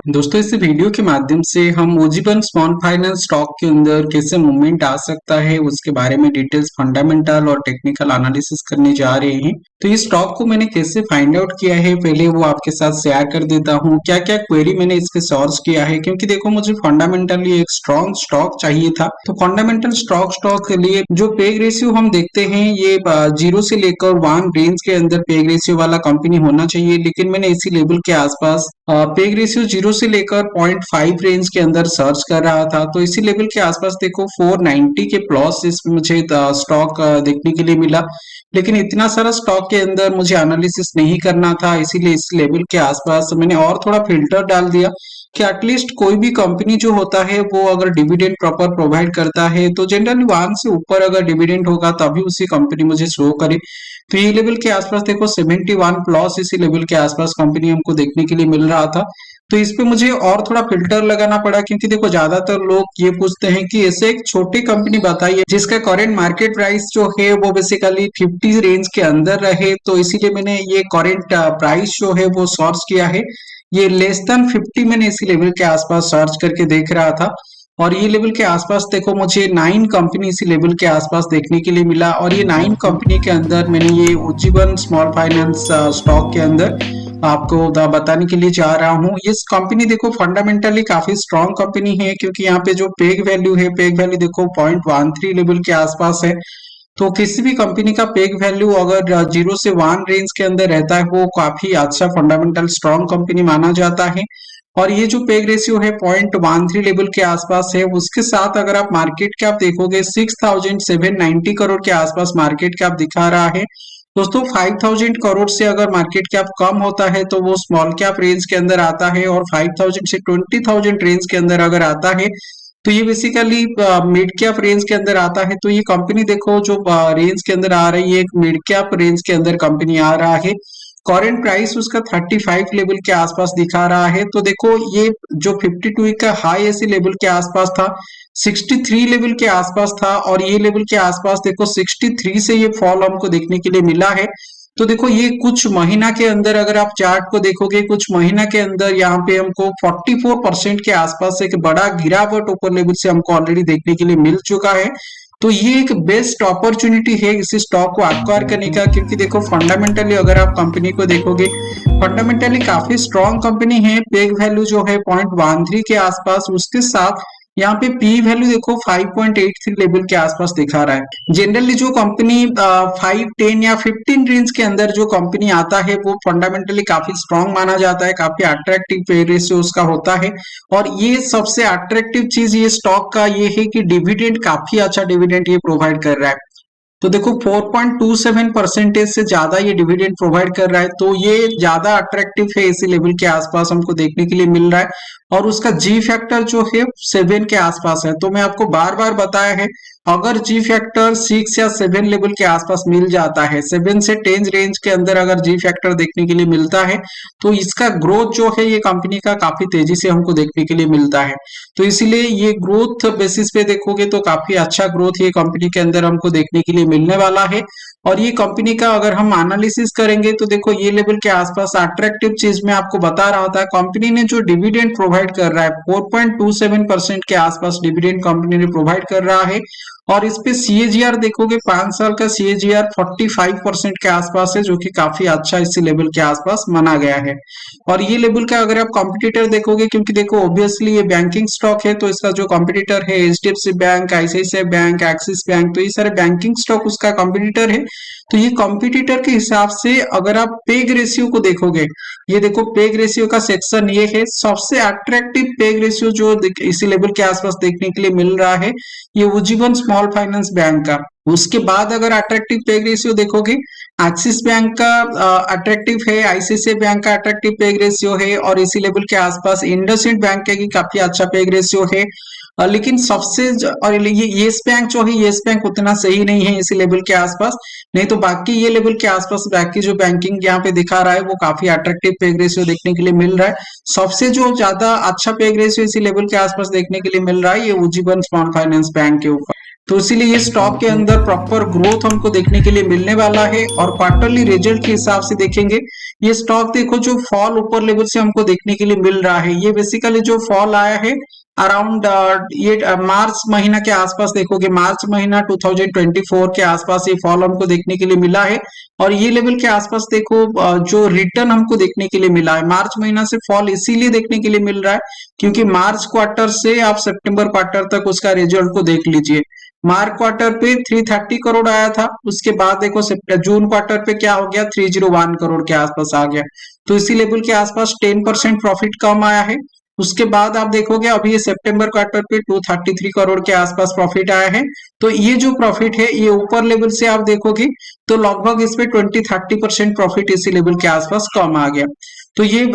दोस्तों इस वीडियो के माध्यम से हम उज्जीवन स्मॉल फाइनेंस स्टॉक के अंदर कैसे मूवमेंट आ सकता है उसके बारे में डिटेल्स फंडामेंटल और टेक्निकल एनालिसिस करने जा रहे हैं। तो इस स्टॉक को मैंने कैसे फाइंड आउट किया है पहले वो आपके साथ शेयर कर देता हूँ। क्या क्या क्वेरी मैंने इस पे सर्च किया है, क्योंकि देखो मुझे फंडामेंटली एक स्ट्रॉन्ग स्टॉक चाहिए था। तो फंडामेंटल स्टॉक के लिए जो पेग रेशियो हम देखते हैं ये 0 से लेकर 1 रेंज के अंदर पेग रेशियो वाला कंपनी होना चाहिए, लेकिन मैंने इसी लेवल के आसपास पेग रेशियो 0 से लेकर 0.5 रेंज के अंदर सर्च कर रहा था। तो इसी लेवल के आसपास देखो 490 के प्लस इसमें मुझे स्टॉक देखने के लिए मिला, लेकिन इतना सारा स्टॉक के अंदर मुझे एनालिसिस नहीं करना था, इसीलिए इस लेवल के आसपास मैंने और थोड़ा फिल्टर डाल दिया कि एटलीस्ट कोई भी कंपनी जो होता है वो अगर डिविडेंड प्रॉपर प्रोवाइड करता है तो जनरली 1 से ऊपर अगर डिविडेंड होगा तभी उसी कंपनी मुझे शो करे। तो ये लेवल के आसपास देखो 71 प्लस इसी लेवल के आसपास कंपनी हमको देखने के लिए मिल रहा था। तो इस पे मुझे और थोड़ा फिल्टर लगाना पड़ा, क्योंकि देखो ज्यादातर लोग ये पूछते हैं कि ऐसे एक छोटी कंपनी बताइए जिसका करंट मार्केट प्राइस जो है वो बेसिकली 50 रेंज के अंदर रहे। तो इसीलिए मैंने ये करंट प्राइस जो है वो सर्च किया है। ये लेस देन 50 मैंने इसी लेवल के आसपास सर्च करके देख रहा था, और ये लेवल के आसपास देखो मुझे 9 कंपनी इसी लेवल के आसपास देखने के लिए मिला। और ये 9 कंपनी के अंदर मैंने ये उज्जीवन स्मॉल फाइनेंस स्टॉक के अंदर आपको बताने के लिए जा रहा हूँ। ये कंपनी देखो फंडामेंटली काफी स्ट्रॉन्ग कंपनी है, क्योंकि यहाँ पे जो पेग वैल्यू है, पेग वैल्यू देखो 0.13 लेवल के आसपास है। तो किसी भी कंपनी का पेग वैल्यू अगर 0 से 1 रेंज के अंदर रहता है वो काफी अच्छा फंडामेंटल स्ट्रॉन्ग कंपनी माना जाता है। और ये जो पेग रेशियो है 0.13 लेवल के आसपास है, उसके साथ अगर आप मार्केट कैप देखोगे 6,790 करोड़ के आसपास मार्केट कैप दिखा रहा है। दोस्तों 5,000 करोड़ से अगर मार्केट कैप कम होता है तो वो स्मॉल कैप रेंज के अंदर आता है, और 5,000 से 20,000 रेंज के अंदर अगर आता है तो ये बेसिकली मिड कैप रेंज के अंदर आता है। तो ये कंपनी देखो जो रेंज के अंदर आ रही है, एक मिड कैप रेंज के अंदर कंपनी आ रहा है। करंट प्राइस उसका 35 लेवल के आसपास दिखा रहा है। तो देखो ये जो 52 का हाई ऐसी लेवल के आसपास था, 63 लेवल के आसपास था, और ये लेवल के आसपास देखो 63 से ये फॉल हमको देखने के लिए मिला है। तो देखो ये कुछ महीना के अंदर अगर आप चार्ट को देखोगे, कुछ महीना के अंदर यहाँ पे हमको 44% के आसपास एक बड़ा गिरावट ऊपर लेवल से हमको ऑलरेडी देखने के लिए मिल चुका है। तो ये एक बेस्ट अपॉर्चुनिटी है इस स्टॉक को एक्वायर करने का, क्योंकि देखो फंडामेंटली अगर आप कंपनी को देखोगे फंडामेंटली काफी स्ट्रॉन्ग कंपनी है। पेग वैल्यू जो है 0.13 के आसपास, उसके साथ यहाँ पे पी वैल्यू देखो 5.83 लेवल के आसपास दिखा रहा है। जनरली जो कंपनी 5, 10 या 15 रेंज के अंदर जो कंपनी आता है वो फंडामेंटली काफी स्ट्रॉन्ग माना जाता है, काफी अट्रैक्टिव पे रेशियो उसका होता है। और ये सबसे अट्रैक्टिव चीज ये स्टॉक का ये है कि डिविडेंड काफी अच्छा डिविडेंड ये प्रोवाइड कर रहा है। तो देखो 4.27% से ज्यादा ये डिविडेंड प्रोवाइड कर रहा है, तो ये ज्यादा अट्रैक्टिव है, इसी लेवल के आसपास हमको देखने के लिए मिल रहा है। और उसका जी फैक्टर जो है 7 के आसपास है। तो मैं आपको बार बार बताया है, अगर जी फैक्टर 6 या 7 लेवल के आसपास मिल जाता है, 7 से 10 रेंज के अंदर अगर जी फैक्टर देखने के लिए मिलता है तो इसका ग्रोथ जो है ये कंपनी का काफी तेजी से हमको देखने के लिए मिलता है। तो इसीलिए ये ग्रोथ बेसिस पे देखोगे तो काफी अच्छा ग्रोथ ये कंपनी के अंदर हमको देखने के लिए मिलने वाला है। और ये कंपनी का अगर हम एनालिसिस करेंगे तो देखो ये लेवल के आसपास अट्रैक्टिव चीज मैं आपको बता रहा था, कंपनी ने जो डिविडेंड प्रोवाइड कर रहा है 4.27% के आसपास डिविडेंड कंपनी ने प्रोवाइड कर रहा है। और इस पे सीएजीआर देखोगे 5 साल का सीएजीआर 45% के आसपास है, जो कि काफी अच्छा इसी लेवल के आसपास माना गया है। और ये लेवल का अगर आप कॉम्पिटिटर देखोगे, क्योंकि देखो ऑब्वियसली ये बैंकिंग स्टॉक है, तो इसका जो कॉम्पिटिटर है HDFC bank, ICICI bank, axis bank, तो ये सारे बैंकिंग स्टॉक उसका कॉम्पिटिटर है। तो ये कॉम्पिटिटर के हिसाब से अगर आप पेग रेशियो को देखोगे, ये देखो पेग रेशियो का सेक्शन ये है, सबसे अट्रैक्टिव पेग रेशियो जो इसी लेवल के आसपास देखने के लिए मिल रहा है ये उज्जीवन स्मॉल फाइनेंस बैंक का। उसके बाद अगर अट्रैक्टिव पेग रेशियो देखोगे, एक्सिस बैंक का अट्रैक्टिव है, आईसीआईसीआई बैंक का अट्रैक्टिव पेग रेशियो है, और इसी लेवल के आसपास इंडसइंड बैंक का भी काफी अच्छा पेग रेशियो है। लेकिन और ये येस बैंक जो है, येस बैंक उतना सही नहीं है इसी लेवल के आसपास। नहीं तो बाकी ये लेवल के आसपास बाकी जो बैंकिंग यहाँ पे दिखा रहा है वो काफी अट्रैक्टिव पेग रेशियो देखने के लिए मिल रहा है। सबसे जो ज्यादा अच्छा पेग रेशियो इसी लेवल के आसपास देखने के लिए मिल रहा है ये उज्जीवन स्मॉल फाइनेंस बैंक के ऊपर। तो इसीलिए ये स्टॉक के अंदर प्रॉपर ग्रोथ हमको देखने के लिए मिलने वाला है। और क्वार्टरली रिजल्ट के हिसाब से देखेंगे, ये स्टॉक देखो जो फॉल ऊपर लेवल से हमको देखने के लिए मिल रहा है, ये बेसिकली जो फॉल आया है अराउंड ये मार्च महीना के आसपास देखोगे, मार्च महीना 2024 के आसपास ये फॉल हमको देखने के लिए मिला है। और ये लेवल के आसपास देखो जो रिटर्न हमको देखने के लिए मिला है, मार्च महीना से फॉल इसीलिए देखने के लिए मिल रहा है क्योंकि मार्च क्वार्टर से आप सितंबर क्वार्टर तक उसका रिजल्ट को देख लीजिए। मार्च क्वार्टर पे 330 करोड़ आया था, उसके बाद देखो जून क्वार्टर पे क्या हो गया, 301 करोड़ के आसपास आ गया। तो इसी लेवल के आसपास 10% प्रॉफिट कम आया है। उसके बाद आप देखोगे अभी ये सितंबर क्वार्टर पे 233 करोड़ के आसपास प्रॉफिट आया है। तो ये जो प्रॉफिट है ये ऊपर लेवल से आप देखोगे तो लगभग इस पे 20-30% प्रॉफिट इसी लेवल के आसपास कम आ गया। तो ये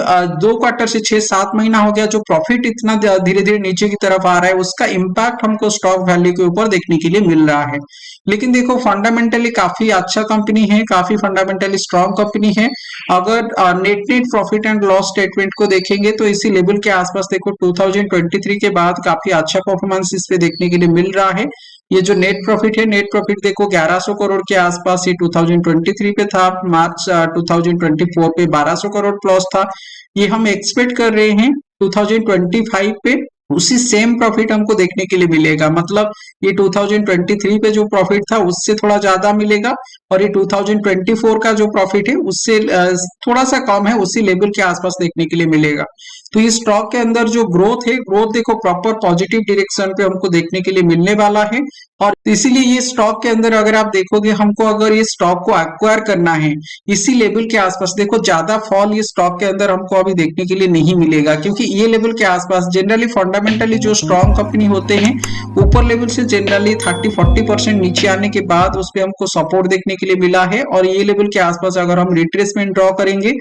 2 क्वार्टर से 6-7 महीना हो गया जो प्रॉफिट इतना धीरे धीरे नीचे की तरफ आ रहा है, उसका इम्पैक्ट हमको स्टॉक वैल्यू के ऊपर देखने के लिए मिल रहा है। लेकिन देखो फंडामेंटली काफी अच्छा कंपनी है, काफी फंडामेंटली स्ट्रॉन्ग कंपनी है। अगर net profit and loss statement को देखेंगे तो इसी लेवल के आसपास देखो 2023 के बाद काफी अच्छा परफॉर्मेंस इस पे देखने के लिए मिल रहा है। ये जो नेट प्रॉफिट है, नेट प्रॉफिट देखो 1100 करोड़ के आसपास ये 2023 पे था, मार्च 2024 पे 1200 करोड़ प्लस था। ये हम एक्सपेक्ट कर रहे हैं 2025 पे उसी सेम प्रॉफिट हमको देखने के लिए मिलेगा। मतलब ये 2023 पे जो प्रॉफिट था उससे थोड़ा ज्यादा मिलेगा और ये 2024 का जो प्रॉफिट है उससे थोड़ा सा कम है, उसी लेवल के आसपास देखने के लिए मिलेगा। तो ये स्टॉक के अंदर जो ग्रोथ है, ग्रोथ देखो प्रॉपर पॉजिटिव डायरेक्शन पे हमको देखने के लिए मिलने वाला है। और इसीलिए ये स्टॉक के अंदर अगर आप देखोगे, हमको अगर ये स्टॉक को एक्वायर करना है इसी लेवल के आसपास, देखो ज्यादा फॉल ये स्टॉक के अंदर हमको अभी देखने के लिए नहीं मिलेगा क्योंकि ये लेवल के आसपास जनरली फंडामेंटली जो स्ट्रॉन्ग कंपनी होते हैं ऊपर लेवल से जनरली 30-40% नीचे आने के बाद उस पर हमको सपोर्ट देखने के लिए मिला है। और ये लेवल के आसपास अगर हम रिट्रेसमेंट ड्रॉ करेंगे,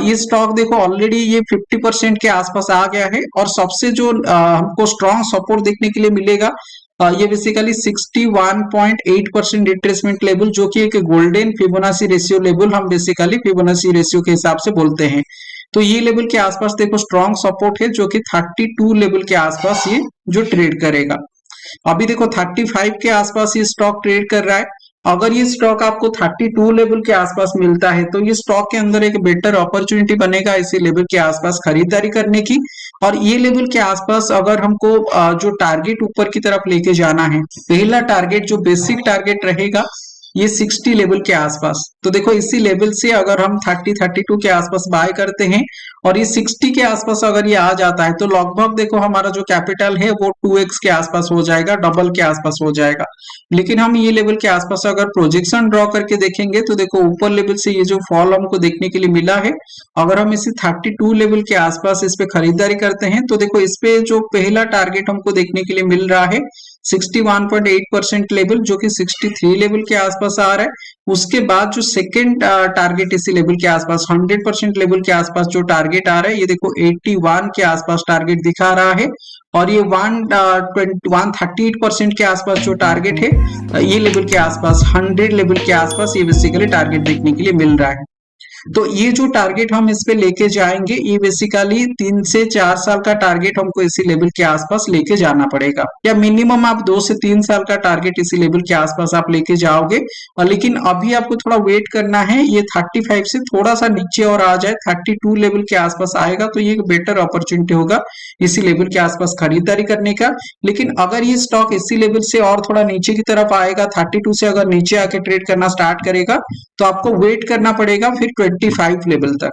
ये स्टॉक देखो ऑलरेडी ये 50% के आसपास आ गया है। और सबसे जो हमको स्ट्रॉन्ग सपोर्ट देखने के लिए मिलेगा ये बेसिकली 61.8% रिट्रेसमेंट लेवल, जो कि एक गोल्डन फिबोनाची रेशियो लेवल हम बेसिकली फिबोनाची रेशियो के हिसाब से बोलते हैं। तो ये लेवल के आसपास देखो स्ट्रॉन्ग सपोर्ट है जो कि 32 लेवल के आसपास ये जो ट्रेड करेगा। अभी देखो 35 के आसपास ये स्टॉक ट्रेड कर रहा है। अगर ये स्टॉक आपको 32 लेवल के आसपास मिलता है तो ये स्टॉक के अंदर एक बेटर अपॉर्चुनिटी बनेगा इसी लेवल के आसपास खरीदारी करने की। और ये लेवल के आसपास अगर हमको जो टारगेट ऊपर की तरफ लेके जाना है, पहला टारगेट जो बेसिक टारगेट रहेगा ये 60 लेवल के आसपास। तो देखो इसी लेवल से अगर हम 32 के आसपास बाय करते हैं और ये 60 के आसपास अगर ये आ जाता है तो लगभग देखो हमारा जो कैपिटल है वो 2x के आसपास हो जाएगा, डबल के आसपास हो जाएगा। लेकिन हम ये लेवल के आसपास अगर प्रोजेक्शन ड्रॉ करके देखेंगे तो देखो ऊपर लेवल से ये जो फॉल हमको देखने के लिए मिला है, अगर हम इसे 32 लेवल के आसपास इस पे खरीदारी करते हैं तो देखो इस पे जो पहला टारगेट हमको देखने के लिए मिल रहा है 61.8% लेवल, जो कि 63 लेवल के आसपास आ रहा है। उसके बाद जो सेकंड टारगेट इसी लेवल के आसपास 100% लेवल के आसपास जो टारगेट आ रहा है, ये देखो 81 के आसपास टारगेट दिखा रहा है। और ये 138% के आसपास जो टारगेट है ये लेवल के आसपास 100 लेवल के आसपास ये बेसिकली टारगेट देखने के लिए मिल रहा है। तो ये जो टारगेट हम इस पे लेके जाएंगे ये बेसिकली 3 से 4 साल का टारगेट हमको इसी लेवल के आसपास लेके जाना पड़ेगा, या मिनिमम आप 2 से 3 साल का टारगेट इसी लेवल के आसपास आप लेके जाओगे। और लेकिन अभी आपको थोड़ा वेट करना है, ये 35 से थोड़ा सा नीचे और आ जाए, 32 लेवल के आसपास आएगा तो ये एक बेटर अपॉर्चुनिटी होगा इसी लेवल के आसपास खरीदारी करने का। लेकिन अगर ये स्टॉक इसी लेवल से और थोड़ा नीचे की तरफ आएगा, 32 से अगर नीचे आके ट्रेड करना स्टार्ट करेगा तो आपको वेट करना पड़ेगा फिर 25 लेवल तक।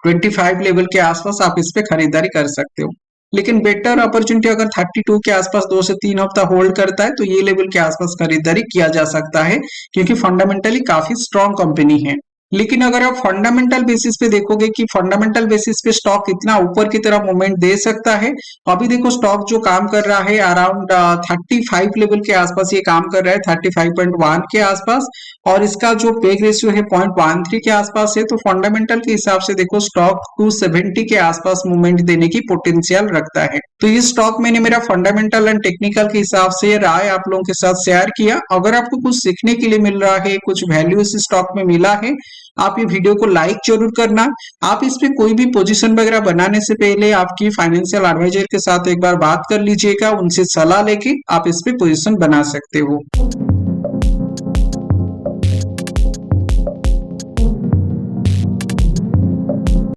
25 लेवल के आसपास आप इस पे खरीदारी कर सकते हो। लेकिन बेटर अपॉर्चुनिटी अगर 32 के आसपास 2 से 3 हफ्ता होल्ड करता है तो ये लेवल के आसपास खरीदारी किया जा सकता है क्योंकि फंडामेंटली काफी स्ट्रॉन्ग कंपनी है। लेकिन अगर आप फंडामेंटल बेसिस पे देखोगे कि फंडामेंटल बेसिस पे स्टॉक कितना ऊपर की तरफ मूवमेंट दे सकता है, अभी देखो स्टॉक जो काम कर रहा है अराउंड 35 लेवल के आसपास ये काम कर रहा है, 35.1 के आसपास। और इसका जो पेग रेशियो है 0.13 के आसपास है। तो फंडामेंटल के हिसाब से देखो स्टॉक 270 के आसपास मूवमेंट देने की पोटेंशियल रखता है। तो ये स्टॉक मैंने मेरा फंडामेंटल एंड टेक्निकल के हिसाब से राय आप लोगों के साथ शेयर किया। अगर आपको कुछ सीखने के लिए मिल रहा है, कुछ वैल्यू इस स्टॉक में मिला है, आप ये वीडियो को लाइक जरूर करना। आप इस पे कोई भी पोजीशन वगैरह बनाने से पहले आपकी फाइनेंशियल एडवाइजर के साथ एक बार बात कर लीजिएगा, उनसे सलाह लेके आप इस पे पोजीशन बना सकते हो।